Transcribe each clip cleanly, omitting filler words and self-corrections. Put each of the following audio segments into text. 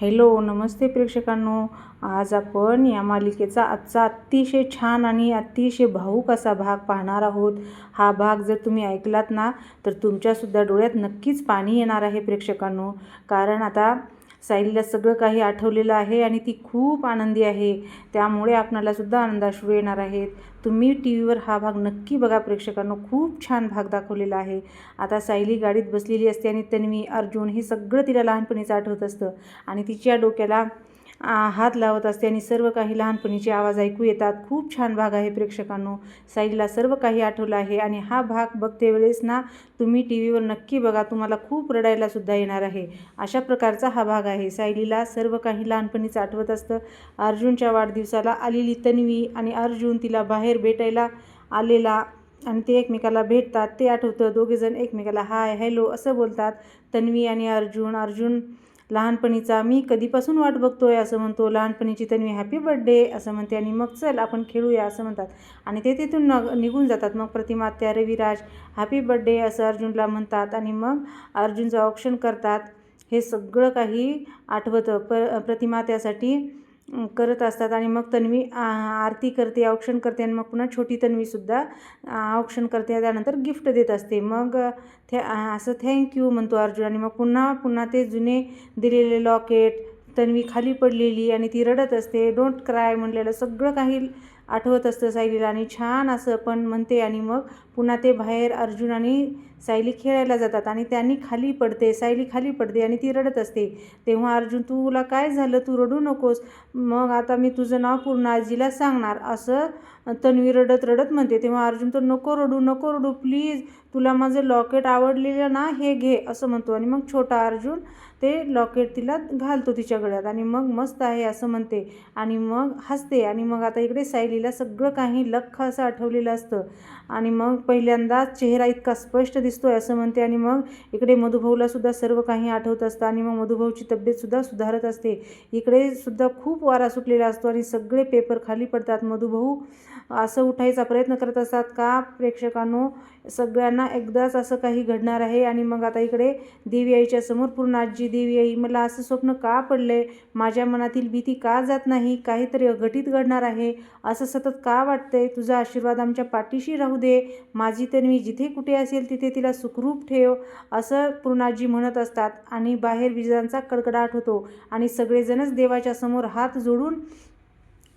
Hello नमस्ते प्रेक्षकांनो. आज आपण या मालिकेचा आजचा अतिशय छान आणि अतिशय भावूक असा भाग पाहणार आहोत. हा भाग जर तुम्ही ऐकलात ना तर तुमच्यासुद्धा डोळ्यात नक्कीच पाणी येणार आहे प्रेक्षकांनो. कारण आता सायलीला सगळं काही आठवलेलं आहे आणि ती खूप आनंदी आहे. त्यामुळे आपणालासुद्धा आनंदाश्रू येणार आहेत. तुम्ही टी व्हीवर हा भाग नक्की बघा प्रेक्षकांनो. खूप छान भाग दाखवलेला आहे. आता सायली गाडीत बसलेली असते आणि तन्वी, अर्जुन हे सगळं तिला लहानपणीचं आठवत असतं आणि तिच्या डोक्याला हात लावत असते आणि सर्व काही लहानपणीचे आवाज ऐकू येतात. खूप छान भाग आहे प्रेक्षकांनो. सायलीला सर्व काही आठवलं आहे आणि हा भाग बघते वेळेस ना तुम्ही टी व्हीवर नक्की बघा. तुम्हाला खूप रडायलासुद्धा येणार आहे. अशा प्रकारचा हा भाग आहे. सायलीला सर्व काही लहानपणीचं आठवत असतं. अर्जुनच्या वाढदिवसाला आलेली तन्वी आणि अर्जुन तिला बाहेर भेटायला आलेला आणि ते एकमेकाला भेटतात ते आठवतं. दोघेजण एकमेकाला हाय हॅलो असं बोलतात. तन्वी आणि अर्जुन लहानपणीचा मी कधीपासून वाट बघतोय असं म्हणतो. लहानपणीची तन्वी हॅपी बर्थडे असं म्हणते आणि मग चल आपण खेळूया असं म्हणतात आणि ते तिथून निघून जातात. मग प्रतिमा त्या रविराज हॅपी बर्थडे असं अर्जुनला म्हणतात आणि मग अर्जुनचं औक्षण करतात. हे सगळं काही आठवतं. प्रतिमा त्यासाठी करत असतात आणि मग तन्वी आरती करते, औक्षण करते आणि मग पुन्हा छोटी तन्वीसुद्धा औक्षण करते. त्यानंतर गिफ्ट देत असते. मग असं थँक्यू म्हणतो अर्जुन आणि मग पुन्हा ते जुने दिलेले लॉकेट, तन्वी खाली पडलेली आणि ती रडत असते. डोंट क्राय म्हणलेलं सगळं काही आठवत असतं सायलीला आणि छान असं पण म्हणते आणि मग पुन्हा ते बाहेर अर्जुन आणि सायली खेळायला जातात आणि सायली खाली पडते आणि ती रडत असते. तेव्हा अर्जुन तुला काय झालं, तू रडू नकोस, मग आता मी तुझं नाव पूर्ण आजीला सांगणार असं तन्वी रडत म्हणते. तेव्हा अर्जुन तर नको रडू प्लीज, तुला माझं लॉकेट आवडलेलं ना, हे घे असं म्हणतो आणि मग छोटा अर्जुन ते लॉकेट तिला घालतो तिच्या गळ्यात आणि मग मस्त आहे असं म्हणते आणि मग हसते. आणि मग आता इकडे सायलीला सगळं काही लख्ख असं आठवलेलं असतं आणि मग पहिल्यांदा चेहरा इतका स्पष्ट दिसतोय असं म्हणते आणि मग इकडे मधुभाऊलासुद्धा सर्व काही आठवत असतं आणि मग मधुभाऊची तब्येतसुद्धा सुधारत असते. इकडे सुद्धा खूप वारा सुटलेला असतो आणि सगळे पेपर खाली पडतात. मधुभाऊ असं उठायचा प्रयत्न करत असतात. का प्रेक्षकांनो, सगळ्यांना एकदाच असं काही घडणार आहे. आणि मग आता इकडे देवी आईच्या समोर पूर्ण आजी, देवी आई मला असं स्वप्न का पडले, माझ्या मनातील भीती का जात नाही, काहीतरी अघटित घडणार आहे असं सतत का वाटतंय, तुझा आशीर्वाद आमच्या पाठीशी राहू दे, माझी तन्वी जिथे कुठे असेल तिथे तिला सुखरूप ठेव असं पूर्णाजी म्हणत असतात. आणि बाहेर विजांचा कडकडाट होतो आणि सगळेजणच देवाच्या समोर हात जोडून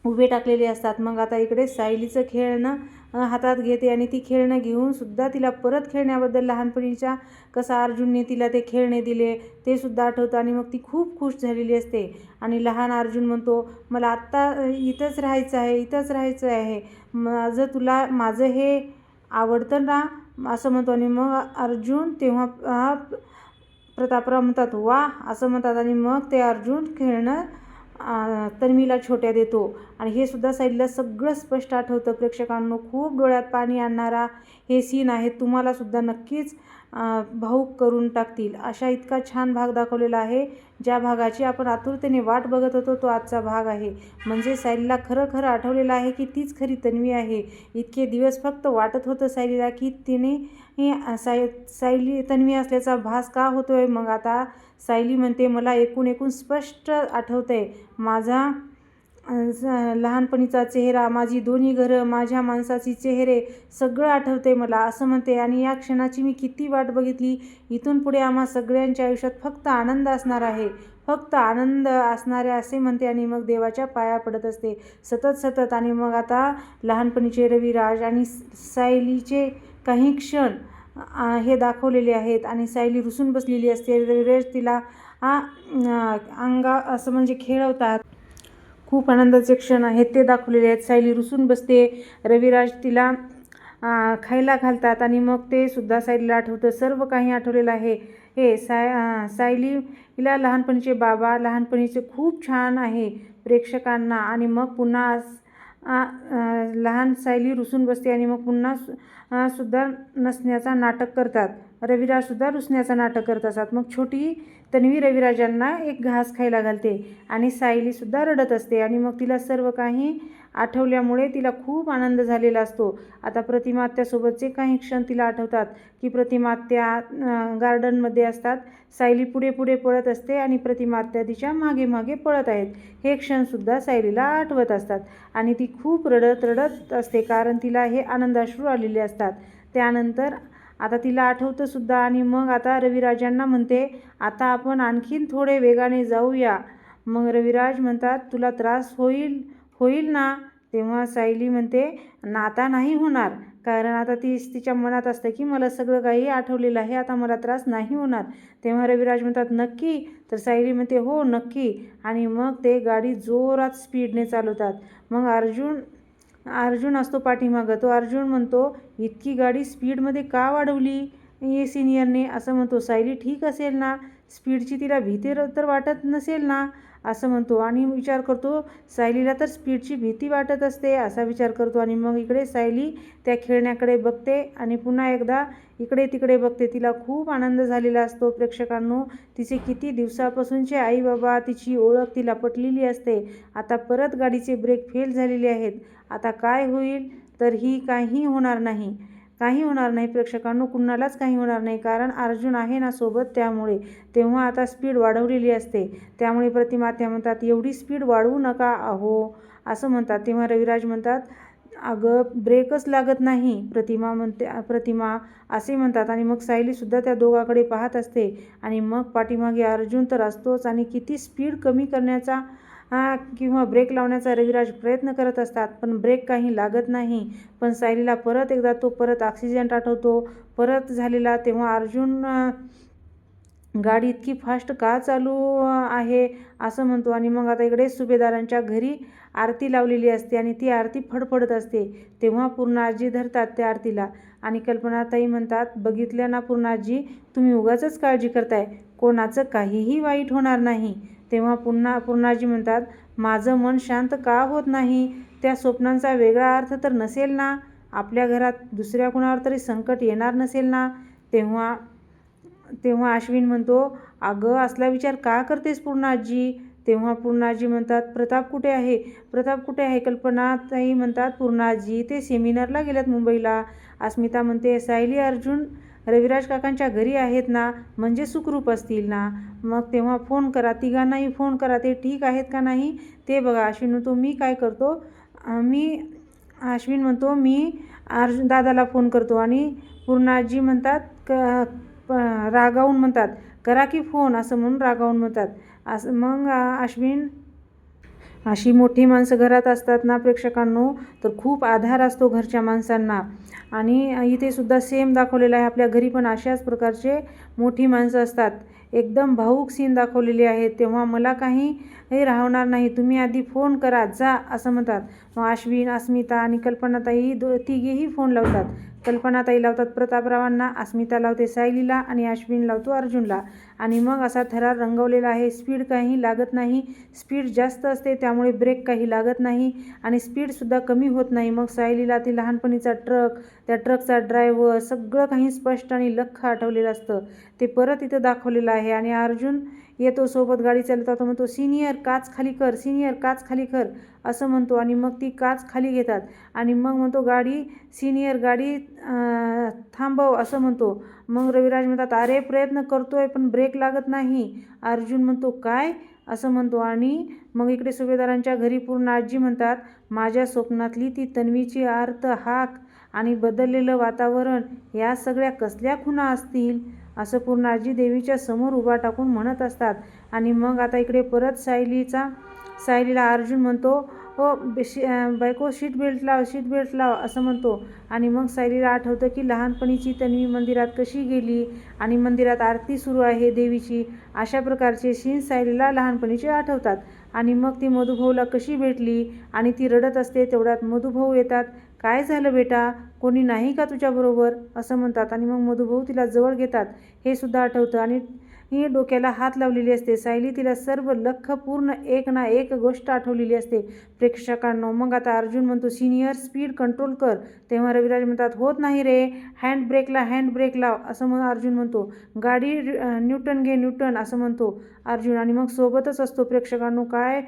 उभे टाकलेले असतात. मग आता इकडे सायलीचं खेळणं हातात घेते आणि ती खेळणं घेऊन सुद्धा तिला परत खेळण्याबद्दल लहानपणीच्या कसा अर्जुनने तिला ते खेळणे दिले ते सुद्धा आठवतं आणि मग ती खूप खुश झालेली असते. आणि लहान अर्जुन म्हणतो मला आत्ता इथंच राहायचं आहे, माझं हे आवडतं ना असं म्हणतो. आणि मग अर्जुन तेव्हा प्रतापराव म्हणतात वा असं म्हणतात आणि मग ते अर्जुन खेळणं तन्वीला छोट्या देतो आणि हे सुद्धा सायलीला सगळं स्पष्ट आठवतं. प्रेक्षकांनो, खूप डोळ्यात पाणी आणणारा हे सीन आहे. तुम्हालासुद्धा नक्कीच भावूक करून टाकतील अशा इतका छान भाग दाखवलेला आहे. ज्या भागाची आपण आतुरतेने वाट बघत होतो तो आजचा भाग आहे. म्हणजे सायलीला खरं आठवलेलं आहे की तीच खरी तन्वी आहे. इतके दिवस फक्त वाटत होतं सायलीला की तिने सायली तन्वी असल्याचा भास का होतोय. मग आता सायली म्हणते मला एकूण स्पष्ट आठवतंय माझा लहानपणीचा चेहरा, माझी दोन्ही घरं, माझ्या माणसाची चेहरे सगळं आठवते मला असं म्हणते. आणि या क्षणाची मी किती वाट बघितली. इथून पुढे आम्हा सगळ्यांच्या आयुष्यात फक्त आनंद असणार आहे, फक्त आनंद असणारे असे म्हणते आणि मग देवाच्या पाया पडत असते सतत. आणि मग आता लहानपणीचे रविराज आणि सायलीचे काही क्षण हे दाखवलेले आहेत आणि सायली रुसून बसलेली असते. रविराज तिला असं म्हणजे खेळवतात. खूप आनंदाचे क्षण आहेत ते दाखवलेले आहेत. सायली रुसून बसते, रविराज तिला खायला घालतात आणि मग ते सुद्धा सायलीला आठवतं. सर्व काही आठवलेलं आहे. हे सायलीला लहानपणीचे बाबा लहानपणीचे खूप छान आहे प्रेक्षकांना. आणि मग पुन्हा लहान सायली रुसून बसते आणि मग सुद्धा नसण्याचा नाटक करतात. रविराजसुद्धा रुसण्याचं नाटक करत असतात. मग छोटी तन्वी रविराजांना एक घास खायला घालते आणि सायलीसुद्धा रडत असते आणि मग तिला सर्व काही आठवल्यामुळे तिला खूप आनंद झालेला असतो. आता प्रतिमा आत्यासोबतचे काही क्षण तिला आठवतात की प्रतिमा आत्या गार्डनमध्ये असतात, सायली पुढे पुढे पळत असते आणि प्रतिमा आत्या तिच्या मागे मागे पळत आहेत. हे क्षणसुद्धा सायलीला आठवत असतात आणि ती खूप रडत रडत असते कारण तिला हे आनंदाश्रू आलेले असतात. त्यानंतर आता तिला आठवतंसुद्धा आणि मग आता रविराजांना म्हणते, आता आपण आणखीन थोडे वेगाने जाऊया. मग रविराज म्हणतात, तुला त्रास होईल ना? तेव्हा सायली म्हणते, आता नाही होणार, कारण आता तिच्या मनात असतं की मला सगळं काही आठवलेलं आहे, आता मला त्रास नाही होणार. तेव्हा रविराज म्हणतात, नक्की? तर सायली म्हणते, हो नक्की. आणि मग ते गाडी जोरात स्पीडने चालवतात. मग अर्जुन असतो पाठीमागं. तो अर्जुन म्हणतो, इतकी गाडी स्पीडमध्ये का वाढवली सिनियरने? असं म्हणतो. सायली ठीक असेल ना? स्पीडची तिला भीती तर वाटत नसेल ना? असं म्हणतो आणि विचार करतो, सायलीला तर स्पीडची भीती वाटत असते असा विचार करतो. आणि मग इकडे सायली त्या खेळण्याकडे बघते आणि पुन्हा एकदा इकडे तिकडे बघते. तिला खूप आनंद झालेला असतो. प्रेक्षकांनो, तिचे किती दिवसापासूनचे आई बाबा, तिची ओळख तिला पटलेली असते. आता परत गाडीचे ब्रेक फेल झालेले आहेत. आता काय होईल? तर ही काही होणार नाही प्रेक्षकांनो, कुणालाच काही होणार नाही, कारण अर्जुन आहे ना सोबत, त्यामुळे. तेव्हा आता स्पीड वाढवलेली असते, त्यामुळे प्रतिमा आत्या म्हणतात, एवढी स्पीड वाढवू नका अहो, असं म्हणतात. तेव्हा रविराज म्हणतात, अगं ब्रेकच लागत नाही, प्रतिमा असे म्हणतात. आणि मग सायलीसुद्धा त्या दोघांकडे पाहत असते आणि मग पाठीमागे अर्जुन तर असतोच आणि किती स्पीड कमी करण्याचा किंवा ब्रेक लावण्याचा रविराज प्रयत्न करत असतात, पण ब्रेक काही लागत नाही. पण सायलीला परत एकदा तो ॲक्सिडेंट आठवतो, परत झालेला. तेव्हा अर्जुन गाडी इतकी फास्ट का चालू आहे असं म्हणतो. आणि मग आता इकडे सुभेदारांच्या घरी आरती लावलेली असते आणि ती आरती फडफडत असते. तेव्हा पूर्णाजी धरतात त्या आरतीला आणि कल्पनाताई म्हणतात, बघितलं ना पूर्णाजी, तुम्ही उगाचच काळजी करताय, कोणाचं काहीही वाईट होणार नाही. तेव्हा पूर्णाजी म्हणतात, माझं मन शांत का होत नाही? त्या स्वप्नांचा वेगळा अर्थ तर नसेल ना? आपल्या घरात दुसऱ्या कुणावर तरी संकट येणार नसेल ना? तेव्हा अश्विन म्हणतो, अगं असला विचार का करतेस पूर्णाजी? तेव्हा पूर्णाजी म्हणतात, प्रताप कुठे आहे? कल्पनाताई म्हणतात, पूर्णाजी ते सेमिनारला गेल्यात मुंबईला. अस्मिता म्हणते, सायली अर्जुन रविराज काकांच्या घरी आहेत ना, म्हणजे सुखरूप असतील ना? मग तेव्हा फोन करा, तिघांनाही फोन करा, ते ठीक आहेत का नाही ते बघा. अश्विन म्हणतो, मी काय करतो? अश्विन म्हणतो, मी अर्जुन दादाला फोन करतो. आणि पूर्णाजी म्हणतात, रागावून म्हणतात, करा की फोन, असं म्हणून रागावून म्हणतात. असं मग अश्विन, अशी मोठी माणसं घरात असतात ना प्रेक्षकांनो, तर खूप आधार असतो घरच्या माणसांना. आणि इथे सुद्धा सेम दाखवलेलं आहे, आपल्या घरी पण अशाच प्रकारचे मोठी माणसं असतात. एकदम भाऊक सीन दाखवलेले आहेत. तेव्हा मला काही राहणार नाही, तुम्ही आधी फोन करा जा, असं म्हणतात. मग अश्विन, अस्मिता आणि कल्पनाताई तिघेही फोन लावतात. कल्पनाताई लावतात प्रतापरावांना, अस्मिता लावते सायलीला आणि अश्विन लावतो अर्जुनला. आणि मग असा थरार रंगवलेला आहे. स्पीड काही लागत नाही, स्पीड जास्त असते त्यामुळे ब्रेक काही लागत नाही आणि स्पीडसुद्धा कमी होत नाही. मग सायलीला ती लहानपणीचा ट्रक, त्या ट्रकचा ड्रायव्हर सगळं काही स्पष्ट आणि लख्ख आठवलेलं असतं. ते परत इथं दाखवलेलं आहे. आणि अर्जुन येतो सोबत गाडी चालवता, तो म्हणतो, सिनियर काच खाली कर, सिनियर काच खाली कर, असं म्हणतो. आणि मग ती काच खाली घेतात आणि मग म्हणतो, सिनियर गाडी थांबव, असं म्हणतो. मग रविराज म्हणतात, अरे प्रयत्न करतोय पण ब्रेक लागत नाही. अर्जुन म्हणतो, काय, असं म्हणतो. आणि मग इकडे सुभेदारांच्या घरी पूर्णाजी म्हणतात, माझ्या स्वप्नातली ती तन्वीची आर्त हाक आणि बदललेलं वातावरण, या सगळ्या कसल्या खुणा असतील, असं पूर्णाजी देवीच्या समोर उभा टाकून म्हणत असतात. आणि मग आता इकडे परत सायलीला अर्जुन म्हणतो, हो बायको सीट बेल्ट लाव, असं म्हणतो. आणि मग सायलीला आठवतं की लहानपणीची तन्वी मंदिरात कशी गेली आणि मंदिरात आरती सुरू आहे देवीची. अशा प्रकारचे सीन सायलीला लहानपणीचे आठवतात. आणि मग ती मधुभाऊला कशी भेटली आणि ती रडत असते, तेवढ्यात मधुभाऊ येतात. काय झालं बेटा, कोणी नाही का तुझ्याबरोबर, असं म्हणतात. आणि मग मधुभाऊ तिला जवळ घेतात, हे सुद्धा आठवतं. आणि ही डोक्याला हात लावलेली असते. सायली तिला सर्व लख पूर्ण एक ना एक गोष्ट आठवलेली असते प्रेक्षकांनो. मग आता अर्जुन म्हणतो सिनियर स्पीड कंट्रोल कर. तेव्हा रविराज म्हणतात होत नाही रे, हँड ब्रेक लाव असं अर्जुन म्हणतो. गाडी न्यूटन घे न्यूटन असं म्हणतो अर्जुन. आणि मग सोबतच असतो प्रेक्षकांनो. काय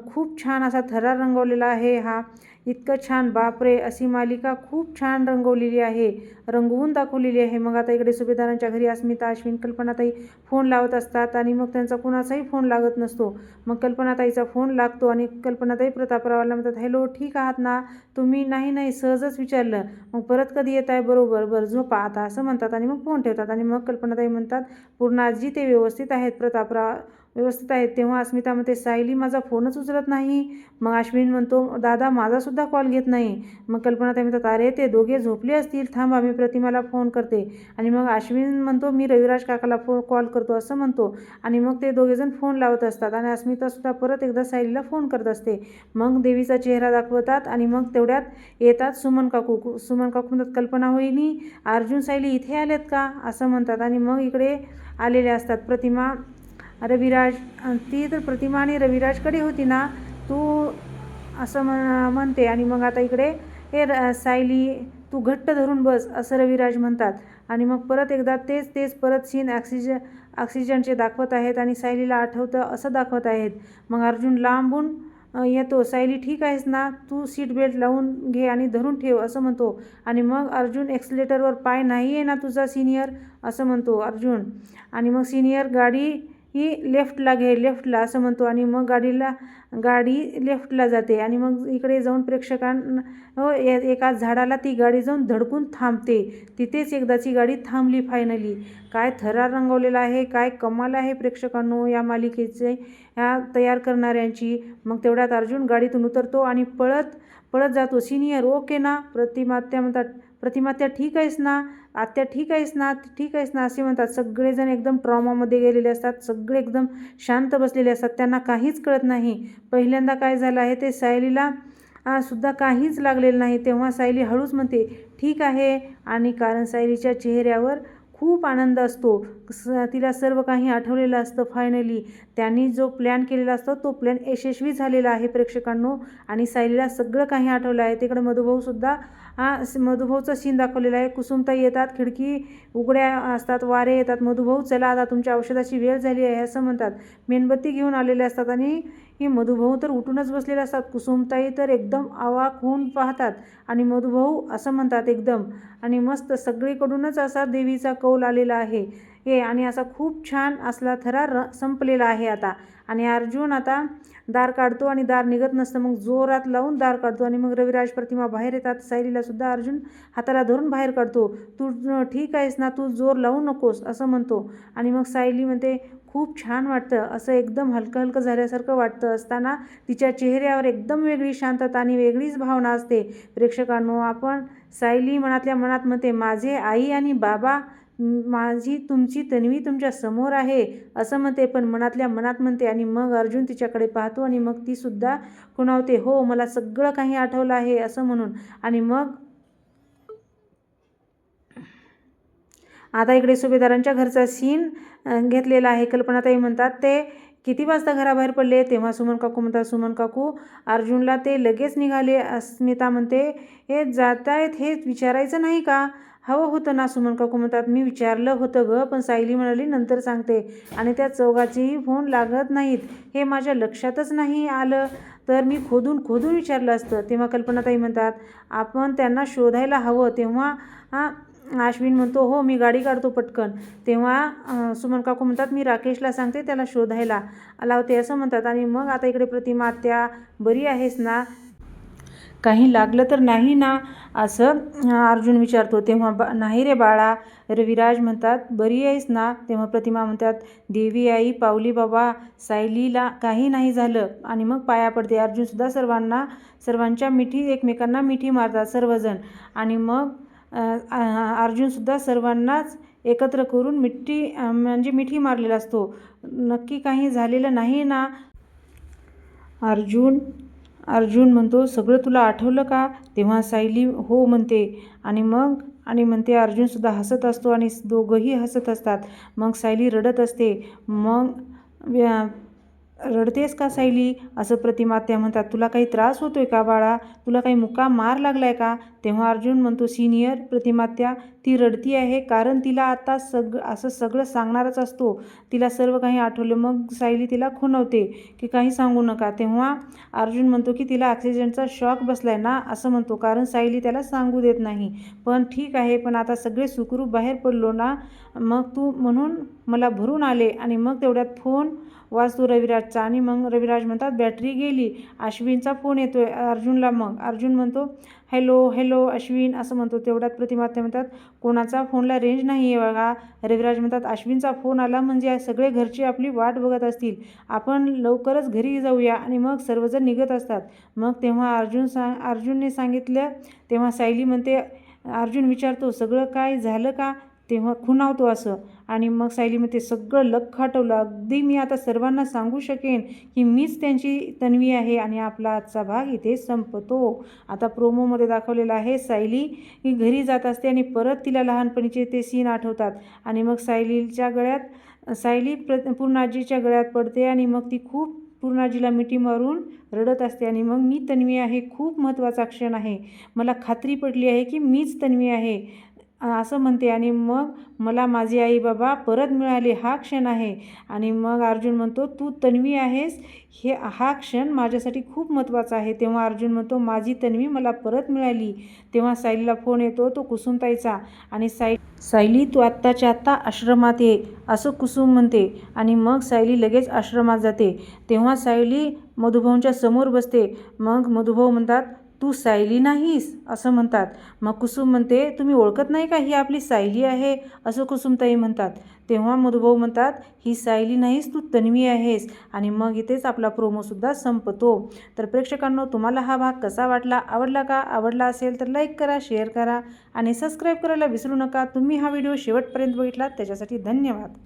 खूप छान असा थरार रंगवलेला आहे हा. इतकं छान बापरे, अशी मालिका खूप छान रंगवलेली आहे, रंगवून दाखवलेली आहे. मग आता इकडे सुभेदारांच्या घरी अस्मिता, अश्विन, कल्पनाताई फोन लावत असतात आणि मग त्यांचा कुणाचाही फोन लागत नसतो. मग कल्पनाताईचा फोन लागतो आणि कल्पनाताई प्रतापरावाला म्हणतात हॅलो ठीक आहात ना तुम्ही. नाही सहजच विचारलं. मग परत कधी येत आहे. बरोबर झोपा आता असं म्हणतात आणि मग फोन ठेवतात. आणि मग कल्पनाताई म्हणतात पूर्णाजी ते व्यवस्थित आहेत, प्रतापराव व्यवस्थित आहेत. तेव्हा अस्मिता म्हणते सायली माझा फोनच उचलत नाही. मग अश्विन म्हणतो दादा माझासुद्धा कॉल घेत नाही. मग कल्पनाताई म्हणतात अरे ते दोघे झोपले असतील, थांबा मी प्रतिमाला फोन करते. आणि मग अश्विन म्हणतो मी रविराज काकाला कॉल करतो असं म्हणतो. आणि मग ते दोघेजण फोन लावत असतात आणि अस्मितासुद्धा परत एकदा सायलीला फोन करत असते. मग देवीचा चेहरा दाखवतात आणि मग तेवढ्यात येतात सुमन काकू. सुमन काकू म्हणतात कल्पना वहिनी अर्जुन सायली इथे आलेत का असं म्हणतात. आणि मग इकडे आलेले असतात प्रतिमा, रविराज. ती तर प्रतिमा आणि रविराजकडे होती ना तू असं म्हणते. आणि मग आता इकडे हे सायली तू घट्ट धरून बस असं रविराज म्हणतात. आणि मग परत एकदा तेच परत सीन ऑक्सिजनचे दाखवत आहेत आणि सायलीला आठवतं असं दाखवत आहेत. मग अर्जुन लांबून येतो. सायली ठीक आहेस ना, तू सीट बेल्ट लावून घे आणि धरून ठेव असं म्हणतो. आणि मग अर्जुन एक्सलेटरवर पाय नाही आहे ना तुझा सिनियर असं म्हणतो अर्जुन. आणि मग सिनियर गाडी ही लेफ्टला घे लेफ्टला असं म्हणतो. आणि मग गाडी लेफ्टला जाते. आणि मग इकडे जाऊन प्रेक्षकांना एका झाडाला ती गाडी जाऊन धडकून थांबते. तिथेच एकदाची गाडी थांबली फायनली. काय थरार रंगवलेला आहे, काय कमाल आहे प्रेक्षकांनो या मालिकेचे ह्या तयार करणाऱ्यांची. मग तेवढ्यात अर्जुन गाडीतून उतरतो आणि पळत जातो. सिनियर ओके ना. प्रतिमात्या म्हणतात प्रतिमात्या ठीक आहेस ना, आत्या ठीक आहेस ना असे म्हणतात. सगळेजण एकदम ट्रॉमामध्ये गेलेले असतात, सगळे एकदम शांत बसलेले असतात, त्यांना काहीच कळत नाही. पहिल्यांदा काय झालं आहे ते सायलीला सुद्धा काहीच लागलेलं नाही. तेव्हा सायली हळूच म्हणते ठीक आहे. आणि कारण सायलीच्या चेहऱ्यावर खूप आनंद असतो, तिला सर्व काही आठवलेलं असतं. फायनली त्यांनी जो प्लॅन केलेला असतो तो प्लॅन यशस्वी झालेला आहे प्रेक्षकांनो. आणि सायलीला सगळं काही आठवलं आहे. तिकडे मधुभाऊसुद्धा मधुभाऊचा सीन दाखवलेला आहे. कुसुमताई येतात, खिडकी उघड्या असतात, वारे येतात. मधुभाऊ चला आता तुमच्या औषधाची वेळ झाली आहे असं म्हणतात. मेणबत्ती घेऊन आलेले असतात आणि ही मधुभाऊ तर उठूनच बसलेले असतात. कुसुमताई तर एकदम अवाक होऊन पाहतात आणि मधुभाऊ असं म्हणतात एकदम. आणि मस्त सगळीकडूनच असा देवीचा कौल आलेला आहे हे. आणि असा खूप छान असला थरार संपलेला आहे आता. आणि अर्जुन आता दार काढतो आणि दार निघत नसतं, मग जोरात लावून दार काढतो. आणि मग रविराज प्रतिमा बाहेर येतात. सायलीला सुद्धा अर्जुन हाताला धरून बाहेर काढतो. तू ठीक आहेस ना, तू जोर लावू नकोस असं म्हणतो. आणि मग सायली म्हणते खूप छान वाटतं, असं एकदम हलकं झाल्यासारखं वाटतं असताना तिच्या चेहऱ्यावर एकदम वेगळी शांतता आणि वेगळीच भावना असते. प्रेक्षकांनो आपण सायली मनातल्या मनात म्हणते माझे आई आणि बाबा, माझी तुमची तन्वी तुमच्या समोर आहे असं म्हणते, पण मनातल्या मनात म्हणते. आणि मग अर्जुन तिच्याकडे पाहतो आणि मग ती सुद्धा खुणावते हो मला सगळं काही आठवलं आहे असं म्हणून. आणि मग आता इकडे सुभेदारांच्या घरचा सीन घेतलेला आहे. कल्पनाताई म्हणतात ते किती वाजता घराबाहेर पडले. तेव्हा सुमन काकू म्हणतात सुमन काकू अर्जुनला ते लगेच निघाले. अस्मिता म्हणते हे जात आहेत हे विचारायचं नाही का. हवं होतं ना. सुमन काकू म्हणतात मी विचारलं होतं गं, पण सायली म्हणाली नंतर सांगते. आणि त्या चौघाचेही फोन लागत नाहीत हे माझ्या लक्षातच नाही आलं, तर मी खोदून विचारलं असतं. तेव्हा कल्पनाताई म्हणतात आपण त्यांना शोधायला हवं. तेव्हा अश्विन म्हणतो हो मी गाडी काढतो पटकन. तेव्हा सुमन काकू म्हणतात मी राकेशला सांगते त्याला शोधायला लावते असं म्हणतात. आणि मग आता इकडे प्रतिमा आत्या बरी आहेस ना, काही लागलं तर नाही ना असं अर्जुन विचारतो. तेव्हा नाही रे बाळा. रविराज म्हणतात बरी आहेस ना. तेव्हा प्रतिमा म्हणतात देवी आई पावली बाबा, सायलीला काही नाही झालं. आणि मग पाया पडते. अर्जुनसुद्धा सर्वांच्या एकमेकांना मिठी मारतात सर्वजण. आणि मग अर्जुनसुद्धा सर्वांनाच एकत्र करून मिठी मारलेला असतो. नक्की काही झालेलं नाही ना. अर्जुन म्हणतो सगळं तुला आठवलं का. तेव्हा सायली हो म्हणते. आणि मग आणि म्हणते अर्जुनसुद्धा हसत असतो आणि दोघंही हसत असतात. मग सायली रडत असते. मग रडतेस का सायली असं प्रतिमात्या म्हणतात. तुला काही त्रास होतोय का बाळा, तुला काही मुका मार लागलाय का. तेव्हा अर्जुन म्हणतो सिनियर प्रतिमात्या ती रडती आहे कारण तिला आता असं सगळं सांगणारच असतो. तिला सर्व काही आठवलं. मग सायली तिला खुणवते की काही सांगू नका. तेव्हा अर्जुन म्हणतो की तिला ऑक्सिजनचा शॉक बसलाय ना असं म्हणतो, कारण सायली त्याला सांगू देत नाही. पण ठीक आहे, पण आता सगळे सुखरूप बाहेर पडलो ना, मग तू म्हणून मला भरून आले. आणि मग तेवढ्यात फोन वाजतो रविराजचा आणि मग रविराज म्हणतात बॅटरी गेली. अश्विनचा फोन येतोय अर्जुनला. मग अर्जुन म्हणतो हॅलो हॅलो अश्विन असं म्हणतो. तेवढ्यात प्रतिमात्या म्हणतात कोणाचा फोनला रेंज नाही आहे बघा. रविराज म्हणतात अश्विनचा फोन आला म्हणजे सगळे घरचे आपली वाट बघत असतील, आपण लवकरच घरी जाऊया. आणि मग सर्वजण निघत असतात. मग तेव्हा अर्जुनने सांगितलं. तेव्हा सायली म्हणते, अर्जुन विचारतो सगळं काय झालं का, तेव्हा खुणावतो असं. आणि मग सायली म्हणते सगळं लख आठवलं, अगदी मी आता सर्वांना सांगू शकेन की मीच त्यांची तन्वी आहे. आणि आपला आजचा भाग इथे संपतो. आता प्रोमोमध्ये दाखवलेला आहे सायली ही घरी जात असते आणि परत तिला लहानपणीचे ते सीन आठवतात. आणि मग सायली पूर्णाजीच्या गळ्यात पडते आणि मग ती खूप पूर्णाजीला मिठी मारून रडत असते. आणि मग मी तन्वी आहे, खूप महत्त्वाचा क्षण आहे, मला खात्री पटली आहे की मीच तन्वी आहे असं म्हणते. आणि मग मला माझे आई बाबा परत मिळाले हा क्षण आहे. आणि मग अर्जुन म्हणतो तू तन्वी आहेस, हा क्षण माझ्यासाठी खूप महत्त्वाचा आहे. तेव्हा अर्जुन म्हणतो माझी तन्वी मला परत मिळाली. तेव्हा सायलीला फोन येतो, तो कुसुमताईचा. आणि सायली तू आत्ताच्या आत्ता आश्रमात ये असं कुसुम म्हणते. आणि मग सायली लगेच आश्रमात जाते. तेव्हा सायली मधुभाऊंच्या समोर बसते. मग मधुभाऊ म्हणतात तू सायली नाहीस असं म्हणतात. मग कुसुम म्हणते तुम्ही ओळखत नाही का, ही आपली सायली आहे असं कुसुमताई म्हणतात. तेव्हा मधुभाऊ म्हणतात ही सायली नाहीस, तू तन्वी आहेस. आणि मग इथेच आपला प्रोमोसुद्धा संपतो. तर प्रेक्षकांनो, तुम्हाला हा भाग कसा वाटला, आवडला का? आवडला असेल तर लाईक करा, शेअर करा आणि सबस्क्राईब करायला विसरू नका. तुम्ही हा व्हिडिओ शेवटपर्यंत बघितलात त्याच्यासाठी धन्यवाद.